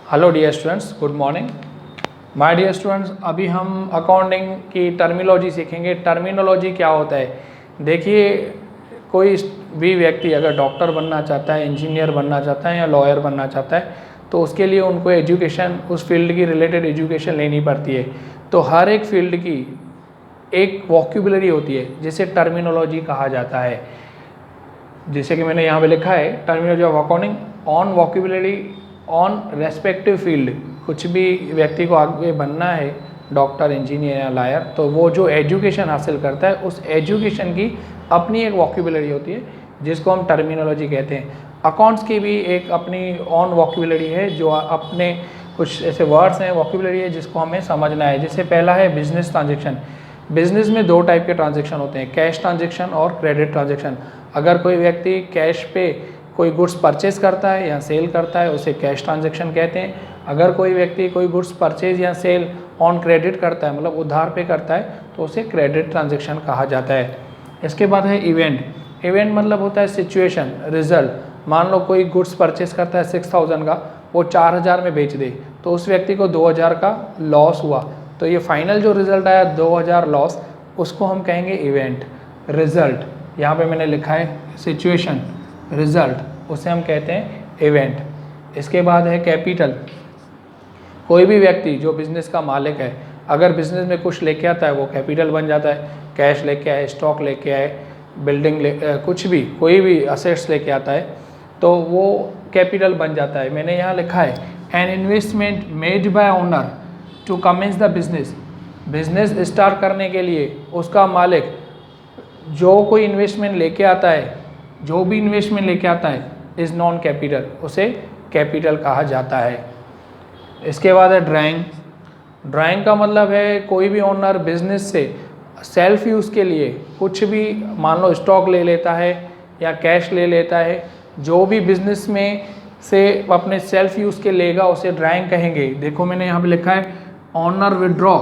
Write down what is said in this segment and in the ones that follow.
Hello dear students, good morning. My dear students, अभी हम accounting की टर्मिनोलॉजी सीखेंगे। टर्मिनोलॉजी क्या होता है? देखिए, कोई भी व्यक्ति अगर डॉक्टर बनना चाहता है, इंजीनियर बनना चाहता है या लॉयर बनना चाहता है, तो उसके लिए उनको एजुकेशन, उस फील्ड की रिलेटेड एजुकेशन लेनी पड़ती है। तो हर एक फील्ड की एक वोकैबुलरी होती है जिसे टर्मिनोलॉजी कहा जाता है। जैसे कि मैंने यहाँ पे लिखा है, terminology of accounting on vocabulary on respective field. कुछ भी व्यक्ति को आगे बनना है, डॉक्टर, इंजीनियर या लॉयर, तो वो जो एजुकेशन हासिल करता है उस एजुकेशन की अपनी एक वोकैबुलरी होती है जिसको हम टर्मिनोलॉजी कहते हैं। अकाउंट्स की भी एक अपनी ऑन वोकैबुलरी है, जो अपने कुछ ऐसे वर्ड्स हैं, वोकैबुलरी है जिसको हमें समझना है। जैसे पहला है बिजनेस ट्रांजेक्शन। बिजनेस में दो टाइप के ट्रांजेक्शन होते हैं, कैश ट्रांजेक्शन और क्रेडिट ट्रांजेक्शन। अगर कोई व्यक्ति कैश पे कोई गुड्स परचेज करता है या सेल करता है, उसे कैश ट्रांजेक्शन कहते हैं। अगर कोई व्यक्ति कोई गुड्स परचेज या सेल ऑन क्रेडिट करता है, मतलब उधार पे करता है, तो उसे क्रेडिट ट्रांजेक्शन कहा जाता है। इसके बाद है इवेंट। इवेंट मतलब होता है सिचुएशन, रिजल्ट। मान लो कोई गुड्स परचेज करता है 6000 का, वो 4000 में बेच दे, तो उस व्यक्ति को 2000 का लॉस हुआ। तो ये फाइनल जो रिजल्ट आया 2000 लॉस, उसको हम कहेंगे इवेंट। रिजल्ट यहाँ पे मैंने लिखा है सिचुएशन, रिजल्ट, उसे हम कहते हैं इवेंट। इसके बाद है कैपिटल। कोई भी व्यक्ति जो बिज़नेस का मालिक है, अगर बिज़नेस में कुछ लेके आता है वो कैपिटल बन जाता है। कैश लेके आए, स्टॉक लेके आए, बिल्डिंग कुछ भी, कोई भी असेट्स लेके आता है तो वो कैपिटल बन जाता है। मैंने यहाँ लिखा है an investment made by owner to commence the business. Business start करने के लिए उसका मालिक जो कोई इन्वेस्टमेंट लेके आता है, जो भी इन्वेस्टमेंट लेके आता है इज़ नॉन कैपिटल, उसे कैपिटल कहा जाता है। इसके बाद है ड्राइंग। ड्राइंग का मतलब है कोई भी ओनर बिजनेस से सेल्फ यूज़ के लिए कुछ भी, मान लो स्टॉक ले लेता है या कैश ले लेता है, जो भी बिजनेस में से अपने सेल्फ यूज़ के लेगा उसे ड्राइंग कहेंगे। देखो मैंने यहाँ पे लिखा है ओनर विड्रॉ।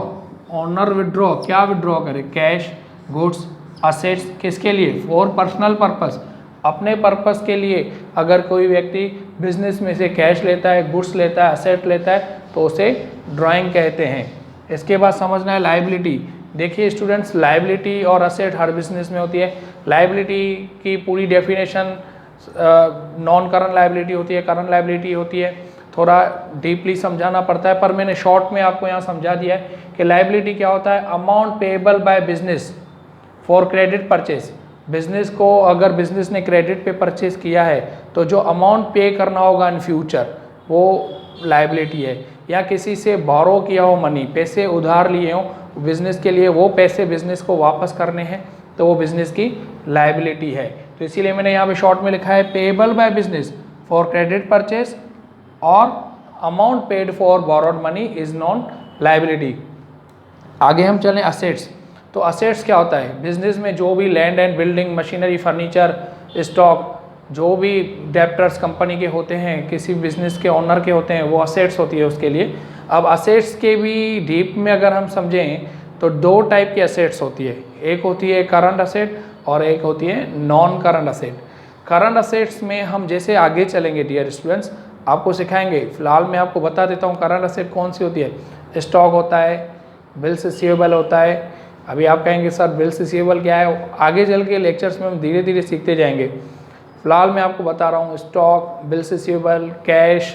ओनर विड्रॉ क्या विड्रॉ करे? Cash, goods, assets. किसके लिए? फॉर पर्सनल पर्पस, अपने पर्पस के लिए। अगर कोई व्यक्ति बिजनेस में से कैश लेता है, गुड्स लेता है, असेट लेता है, तो उसे ड्राइंग कहते हैं। इसके बाद समझना है लायबिलिटी। देखिए स्टूडेंट्स, लायबिलिटी और असेट हर बिजनेस में होती है। लायबिलिटी की पूरी डेफिनेशन नॉन करंट लायबिलिटी होती है, करंट लायबिलिटी होती है। थोड़ा डीपली समझाना पड़ता है, पर मैंने शॉर्ट में आपको यहाँ समझा दिया है कि लायबिलिटी क्या होता है। Amount payable by business for credit purchase. Business को, अगर बिजनेस ने क्रेडिट पे परचेज किया है तो जो अमाउंट पे करना होगा इन फ्यूचर, वो लायबिलिटी है। या किसी से बोरो किया हो मनी, पैसे उधार लिए हो बिजनेस के लिए, वो पैसे बिजनेस को वापस करने हैं, तो वो बिजनेस की लायबिलिटी है। तो इसीलिए मैंने यहाँ पे शॉर्ट में लिखा है payable by business for credit purchase और amount paid for borrowed money is non liability. आगे हम चलें असेट्स। तो असेट्स क्या होता है? बिजनेस में जो भी land and building, machinery, furniture, stock, जो भी डेप्टर्स कंपनी के होते हैं, किसी बिजनेस के ओनर के होते हैं, वो असेट्स होती है उसके लिए। अब असेट्स के भी डीप में अगर हम समझें तो दो टाइप की असेट्स होती है। एक होती है करंट असेट और एक होती है non current asset. Current assets में हम जैसे आगे चलेंगे डियर स्टूडेंट्स, आपको सिखाएंगे। फिलहाल मैं आपको बता देता हूँ करंट असेट कौन सी होती है। स्टॉक होता है, बिल्स रिसीवेबल होता है। अभी आप कहेंगे सर बिल्स रिसीवेबल क्या है? आगे चल के लेक्चर्स में हम धीरे धीरे सीखते जाएंगे। फिलहाल मैं आपको बता रहा हूँ stock, bills receivable, cash,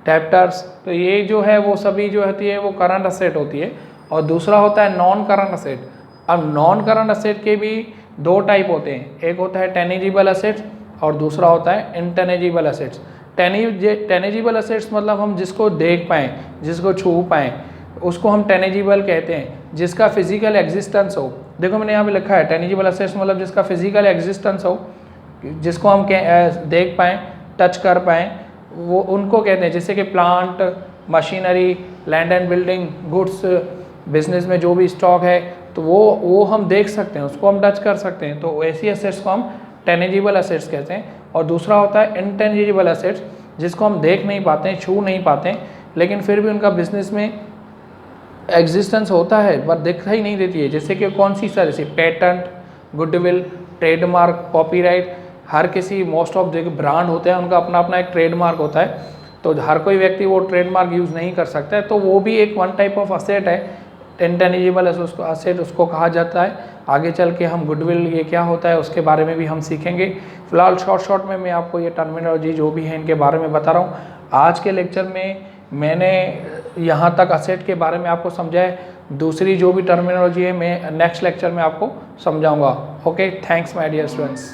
debtors. तो ये जो है वो सभी जो होती है वो करंट असेट होती है। और दूसरा होता है नॉन करंट असेट। अब नॉन करंट असेट के भी दो टाइप होते हैं, एक होता है टेनिजिबल असेट्स और दूसरा होता है इंटेनिजिबल असेट्स। टेनिजिबल असेट्स मतलब हम जिसको देख पाएँ, जिसको छू पाएँ, उसको हम टेनिजिबल कहते हैं, जिसका फिजिकल एग्जिस्टेंस हो। देखो मैंने यहाँ पे लिखा है टेनिजिबल असेट्स मतलब जिसका फिजिकल एग्जिस्टेंस हो, जिसको हम देख पाएँ, टच कर पाएँ, वो उनको कहते हैं। जैसे कि plant, machinery, land and building, goods, business में जो भी स्टॉक है, तो वो हम देख सकते हैं, उसको हम टच कर सकते हैं। तो ऐसी एसेट्स को हम टेनिजिबल असेट्स कहते हैं। और दूसरा होता है इंटेंजिबल असेट्स, जिसको हम देख नहीं पाते हैं, छू नहीं पाते हैं, लेकिन फिर भी उनका बिजनेस में एग्जिस्टेंस होता है पर दिखाई नहीं देती है। जैसे कि कौन सी सर? जैसे पेटेंट, गुडविल, ट्रेडमार्क, कॉपीराइट। हर किसी मोस्ट ऑफ जो ब्रांड होते हैं उनका अपना अपना एक ट्रेडमार्क होता है। तो हर कोई व्यक्ति वो ट्रेडमार्क यूज़ नहीं कर सकता है, तो वो भी एक वन टाइप ऑफ असेट है, इंटेंजिबल असेट उसको कहा जाता है। आगे चल के हम गुडविल ये क्या होता है उसके बारे में भी हम सीखेंगे। फिलहाल शॉर्ट में मैं आपको ये टर्मिनोलॉजी जो भी है इनके बारे में बता रहा हूँ। आज के लेक्चर में मैंने यहाँ तक असेट के बारे में आपको समझाया, दूसरी जो भी टर्मिनोलॉजी है मैं नेक्स्ट लेक्चर में आपको समझाऊंगा। Okay, thanks my dear students.